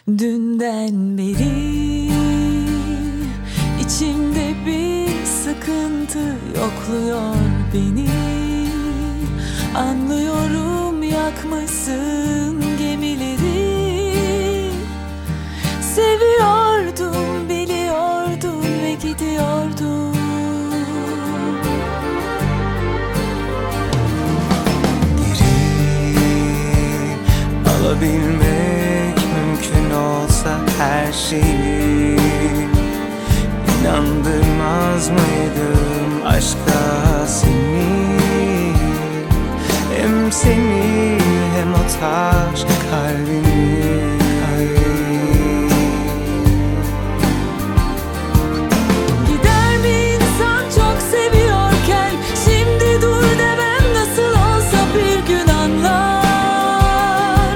Dünden beri içimde bir sıkıntı yokluyor beni. Anlıyorum, yakmışsın gemileri. Seviyordum, biliyordum ve gidiyordum. Geri alabilmek mümkün olsa her şeyi, İnandırmaz mıydım aşka seni? Hem seni hem o taş kalbimi. Gider mi insan çok seviyorken? Şimdi dur demem nasıl olsa bir gün anlar.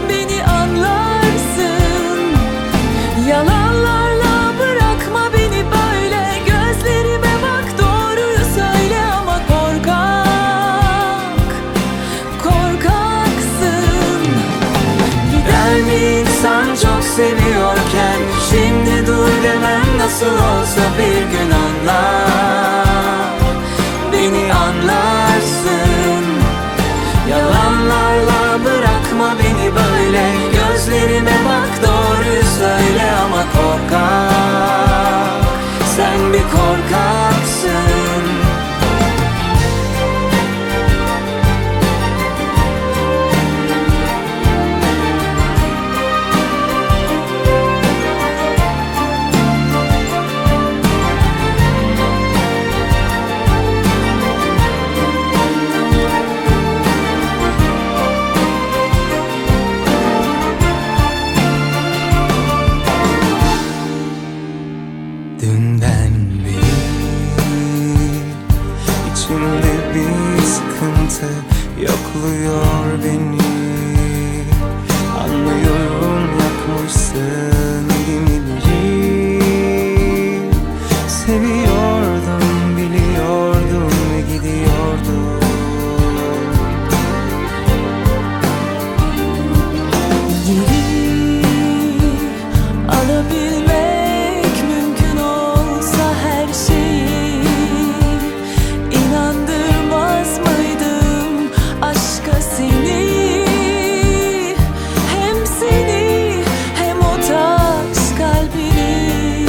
Beni anlarsın. Yalanlarla bırakma beni böyle. Gözlerime bak, doğruyu söyle ama korkaksın. Gider mi insan çok seviyorken? Şimdi dur demem nasıl olsa bir gün anlar. Beni anlarsın. Yalanlarla bırakma beni böyle. Gözlerime bak, doğruyu söyle ama korkak. Sen bir korkaksın. Dünden beri içimde bir sıkıntı yokluyor beni. Anlıyorum, yakmışsın gemileri. Seviyordum, biliyordum ve gidiyordum. Geri alabilmek mümkün olsa her şeyi, İnandırmaz mıydım aşka seni? Hem seni hem o taş kalbini.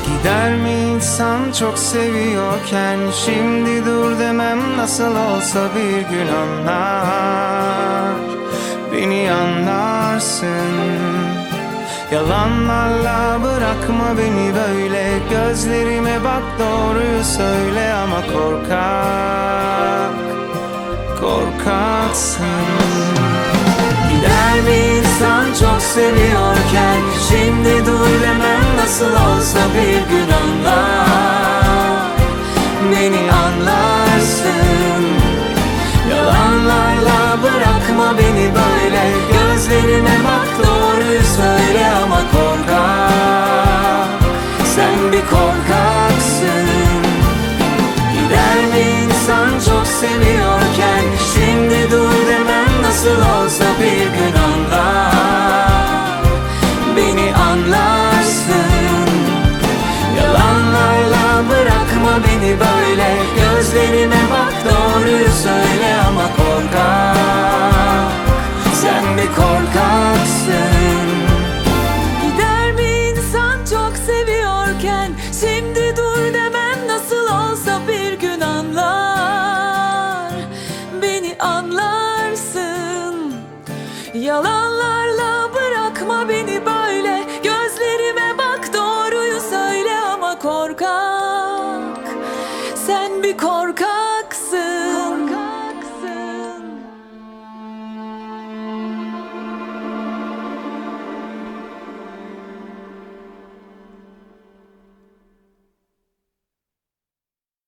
Gider mi insan çok seviyorken? Şimdi dur demem nasıl olsa bir gün anlar. Beni anlarsın. Yalanlarla bırakma beni böyle. Gözlerime bak, doğruyu söyle ama korkaksın. Gider mi insan çok seviyorken? Şimdi dur demem nasıl olsa bir gün anlar. Beni anlarsın. Yalanlarla bırakma beni böyle. Gözlerime bak, doğruyu söyle ama korkak. Sen bir korkaksın. Gider mi insan çok seviyor